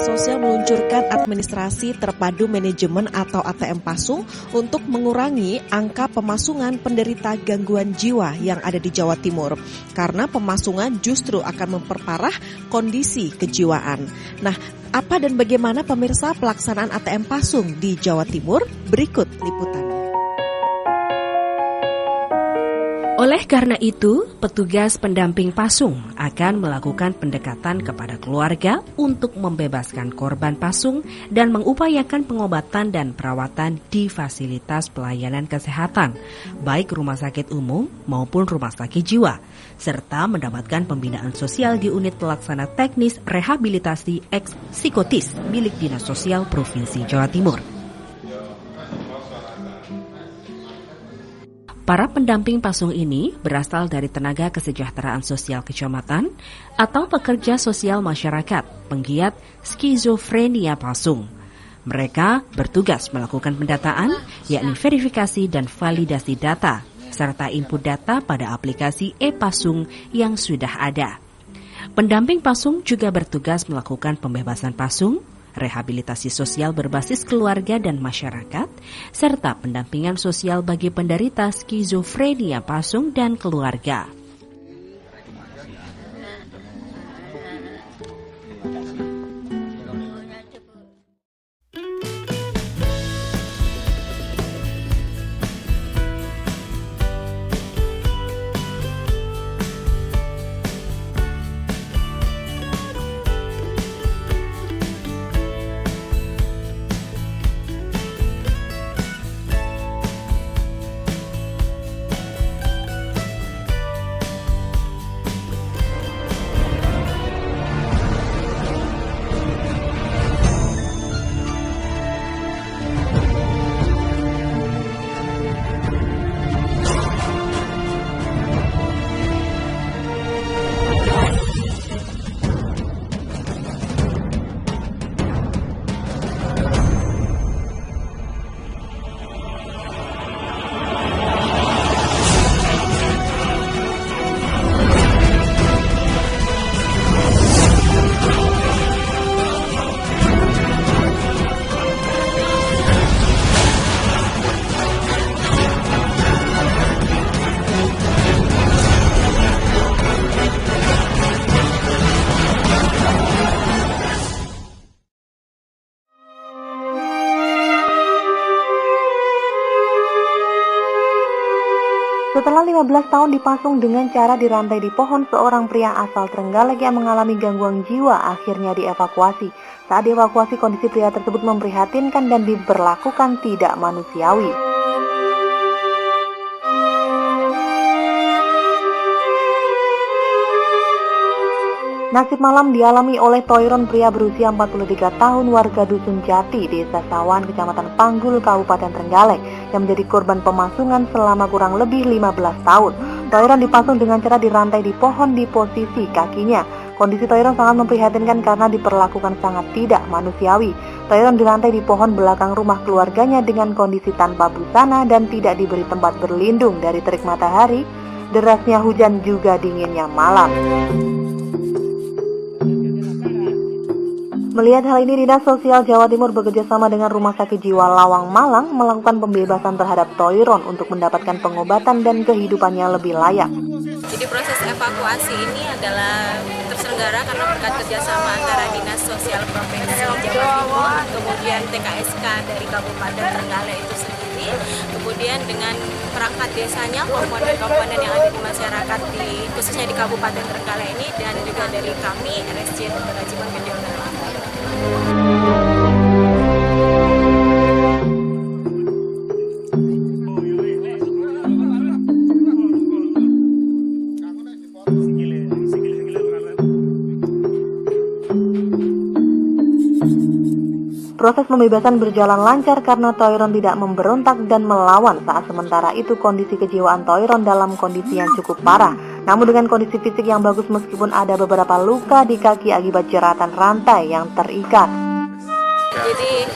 Sosial meluncurkan administrasi terpadu manajemen atau ATM Pasung untuk mengurangi angka pemasungan penderita gangguan jiwa yang ada di Jawa Timur. Karena pemasungan justru akan memperparah kondisi kejiwaan. Nah, apa dan bagaimana pemirsa pelaksanaan ATM Pasung di Jawa Timur? Berikut liputannya. Oleh karena itu, petugas pendamping pasung akan melakukan pendekatan kepada keluarga untuk membebaskan korban pasung dan mengupayakan pengobatan dan perawatan di fasilitas pelayanan kesehatan, baik rumah sakit umum maupun rumah sakit jiwa, serta mendapatkan pembinaan sosial di unit pelaksana teknis rehabilitasi eks-psikotis milik Dinas Sosial Provinsi Jawa Timur. Para pendamping pasung ini berasal dari tenaga kesejahteraan sosial kecamatan atau pekerja sosial masyarakat penggiat skizofrenia pasung. Mereka bertugas melakukan pendataan, yakni verifikasi dan validasi data, serta input data pada aplikasi e-pasung yang sudah ada. Pendamping pasung juga bertugas melakukan pembebasan pasung, rehabilitasi sosial berbasis keluarga dan masyarakat, serta pendampingan sosial bagi penderita skizofrenia pasung dan keluarga. Setelah 15 tahun dipasung dengan cara dirantai di pohon, seorang pria asal Trenggalek yang mengalami gangguan jiwa akhirnya dievakuasi. Saat dievakuasi, kondisi pria tersebut memprihatinkan dan diperlakukan tidak manusiawi. Nasib malam dialami oleh Toiron, pria berusia 43 tahun warga Dusun Jati, Desa Sawan, Kecamatan Panggul, Kabupaten Trenggalek, yang menjadi korban pemasungan selama kurang lebih 15 tahun. Toiron dipasung dengan cara dirantai di pohon di posisi kakinya. Kondisi Toiron sangat memprihatinkan karena diperlakukan sangat tidak manusiawi. Toiron dirantai di pohon belakang rumah keluarganya dengan kondisi tanpa busana dan tidak diberi tempat berlindung dari terik matahari, derasnya hujan juga dinginnya malam. Melihat hal ini, Dinas Sosial Jawa Timur bekerjasama dengan Rumah Sakit Jiwa Lawang Malang melakukan pembebasan terhadap Toiron untuk mendapatkan pengobatan dan kehidupannya lebih layak. Jadi proses evakuasi ini adalah terselenggara karena berkat kerjasama antara Dinas Sosial Provinsi Jawa Timur, kemudian TKSK dari Kabupaten Trenggalek itu sendiri, kemudian dengan perangkat desanya, komponen-komponen yang ada di masyarakat, khususnya di Kabupaten Trenggalek ini, dan juga dari kami, RSJ Dr. Rajiman Gediongan. Proses pembebasan berjalan lancar karena Toiron tidak memberontak dan melawan. Saat sementara itu kondisi kejiwaan Toiron dalam kondisi yang cukup parah. Namun dengan kondisi fisik yang bagus meskipun ada beberapa luka di kaki akibat jeratan rantai yang terikat. Jadi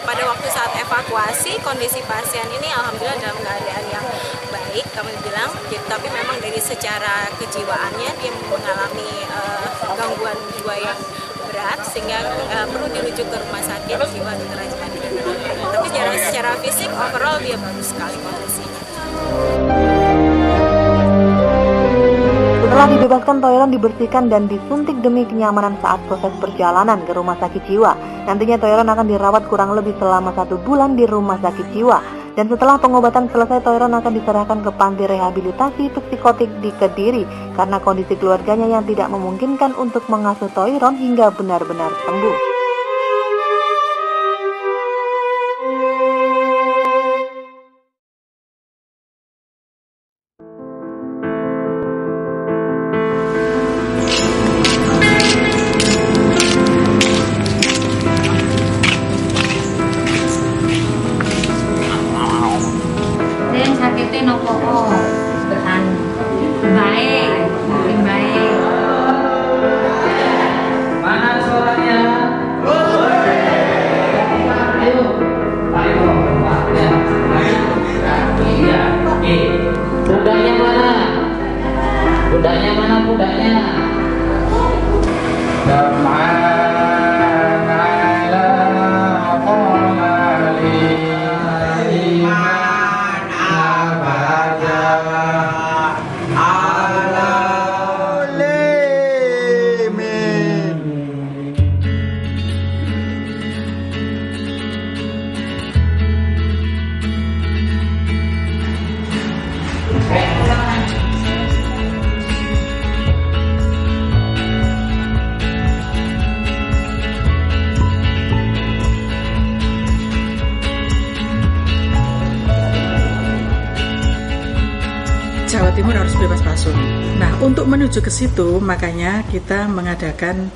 pada waktu saat evakuasi kondisi pasien ini alhamdulillah dalam keadaan yang baik kami bilang, tapi memang dari secara kejiwaannya dia mengalami gangguan jiwa yang berat sehingga perlu dirujuk ke rumah sakit jiwa Dr. Rajmadi. Tapi secara fisik overall dia bagus sekali kondisinya. Setelah dibebaskan, Toiron dibersihkan dan disuntik demi kenyamanan saat proses perjalanan ke rumah sakit jiwa. Nantinya Toiron akan dirawat kurang lebih selama 1 bulan di rumah sakit jiwa. Dan setelah pengobatan selesai, Toiron akan diserahkan ke panti rehabilitasi psikotik di Kediri karena kondisi keluarganya yang tidak memungkinkan untuk mengasuh Toiron hingga benar-benar sembuh. Jawa Timur harus bebas pasung. Nah, untuk menuju ke situ, makanya kita mengadakan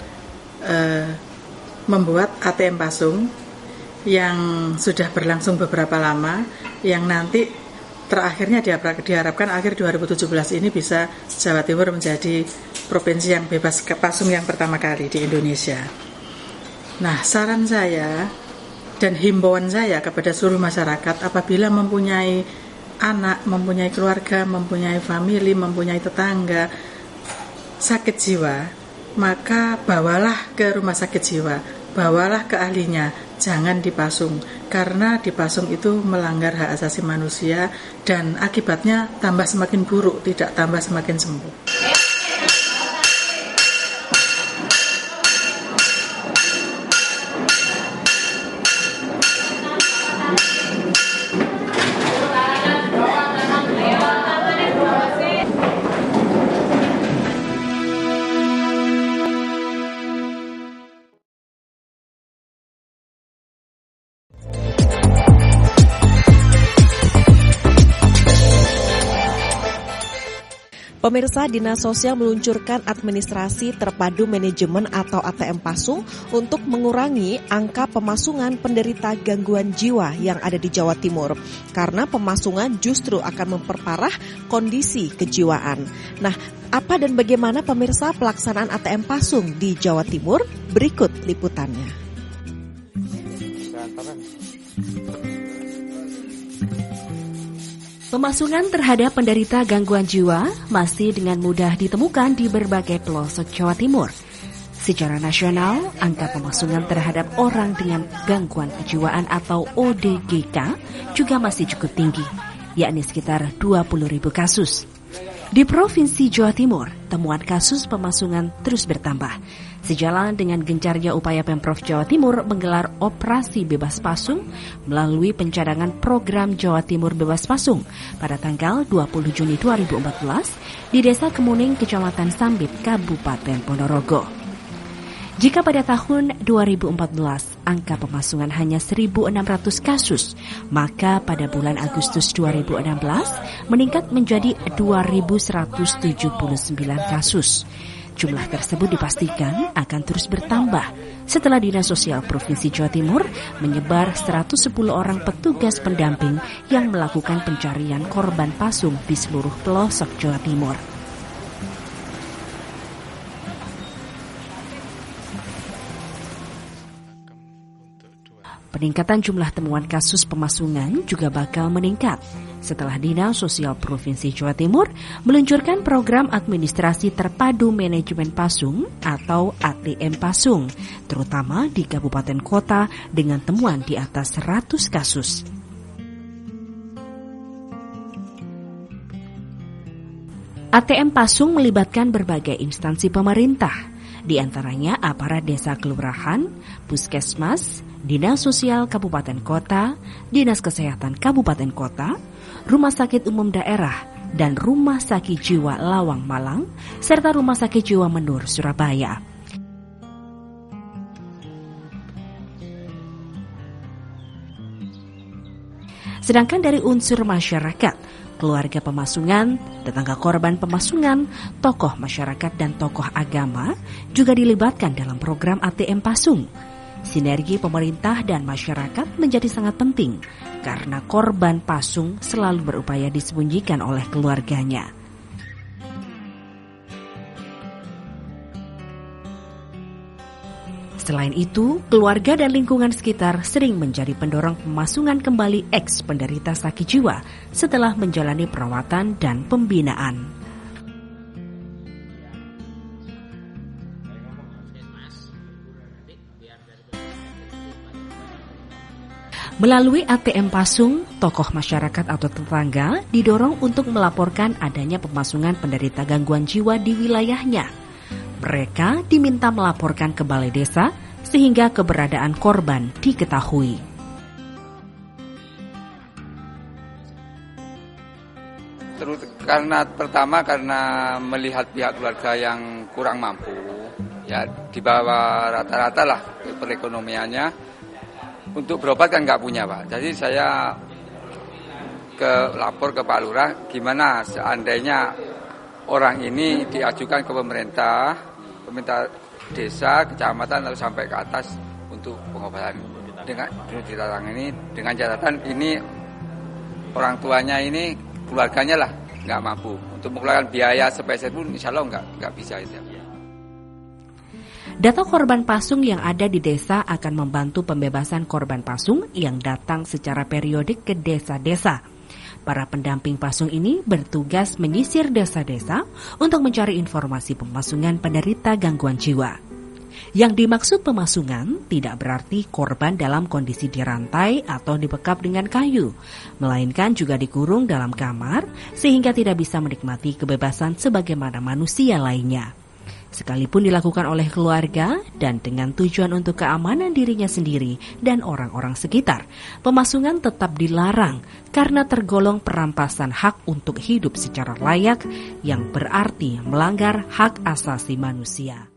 membuat ATM pasung yang sudah berlangsung beberapa lama, yang nanti terakhirnya diharapkan akhir 2017 ini bisa Jawa Timur menjadi provinsi yang bebas pasung yang pertama kali di Indonesia. Nah, saran saya dan himbauan saya kepada seluruh masyarakat, apabila mempunyai anak, mempunyai keluarga, mempunyai famili, mempunyai tetangga sakit jiwa, maka bawalah ke rumah sakit jiwa, bawalah ke ahlinya, jangan dipasung, karena dipasung itu melanggar hak asasi manusia dan akibatnya tambah semakin buruk, tidak tambah semakin sembuh. Pemirsa, Dinas Sosial meluncurkan administrasi terpadu manajemen atau ATM Pasung untuk mengurangi angka pemasungan penderita gangguan jiwa yang ada di Jawa Timur. Karena pemasungan justru akan memperparah kondisi kejiwaan. Nah, apa dan bagaimana pemirsa pelaksanaan ATM Pasung di Jawa Timur? Berikut liputannya. Pemasungan terhadap penderita gangguan jiwa masih dengan mudah ditemukan di berbagai pelosok Jawa Timur. Secara nasional, angka pemasungan terhadap orang dengan gangguan kejiwaan atau ODGK juga masih cukup tinggi, yakni sekitar 20.000 kasus. Di Provinsi Jawa Timur, temuan kasus pemasungan terus bertambah. Sejalan dengan gencarnya upaya Pemprov Jawa Timur menggelar operasi bebas pasung melalui pencadangan program Jawa Timur Bebas Pasung pada tanggal 20 Juni 2014 di Desa Kemuning, Kecamatan Sambit, Kabupaten Ponorogo. Jika pada tahun 2014 angka pemasungan hanya 1.600 kasus, maka pada bulan Agustus 2016 meningkat menjadi 2.179 kasus. Jumlah tersebut dipastikan akan terus bertambah setelah Dinas Sosial Provinsi Jawa Timur menyebar 110 orang petugas pendamping yang melakukan pencarian korban pasung di seluruh pelosok Jawa Timur. Peningkatan jumlah temuan kasus pemasungan juga bakal meningkat setelah Dinas Sosial Provinsi Jawa Timur meluncurkan program administrasi terpadu manajemen pasung atau ATM Pasung, terutama di kabupaten kota dengan temuan di atas 100 kasus. ATM Pasung melibatkan berbagai instansi pemerintah, di antaranya aparat desa kelurahan, puskesmas, Dinas Sosial Kabupaten Kota, Dinas Kesehatan Kabupaten Kota, Rumah Sakit Umum Daerah, dan Rumah Sakit Jiwa Lawang Malang, serta Rumah Sakit Jiwa Menur Surabaya. Sedangkan dari unsur masyarakat, keluarga pemasungan, tetangga korban pemasungan, tokoh masyarakat dan tokoh agama juga dilibatkan dalam program ATM Pasung. Sinergi pemerintah dan masyarakat menjadi sangat penting karena korban pasung selalu berupaya disembunyikan oleh keluarganya. Selain itu, keluarga dan lingkungan sekitar sering menjadi pendorong pemasungan kembali eks penderita sakit jiwa setelah menjalani perawatan dan pembinaan. Melalui ATM Pasung, tokoh masyarakat atau tetangga didorong untuk melaporkan adanya pemasungan penderita gangguan jiwa di wilayahnya. Mereka diminta melaporkan ke balai desa sehingga keberadaan korban diketahui. Karena melihat pihak keluarga yang kurang mampu, ya di bawah rata-rata lah perekonomiannya. Untuk berobat kan nggak punya, Pak. Jadi saya lapor ke Pak Lurah, gimana seandainya orang ini diajukan ke pemerintah desa, kecamatan, lalu sampai ke atas untuk pengobatan. Dengan catatan ini orang tuanya ini, keluarganya lah nggak mampu. Untuk mengeluarkan biaya sepeser pun insya Allah nggak bisa. Data korban pasung yang ada di desa akan membantu pembebasan korban pasung yang datang secara periodik ke desa-desa. Para pendamping pasung ini bertugas menyisir desa-desa untuk mencari informasi pemasungan penderita gangguan jiwa. Yang dimaksud pemasungan tidak berarti korban dalam kondisi dirantai atau dibekap dengan kayu, melainkan juga dikurung dalam kamar sehingga tidak bisa menikmati kebebasan sebagaimana manusia lainnya. Sekalipun dilakukan oleh keluarga dan dengan tujuan untuk keamanan dirinya sendiri dan orang-orang sekitar, pemasungan tetap dilarang karena tergolong perampasan hak untuk hidup secara layak yang berarti melanggar hak asasi manusia.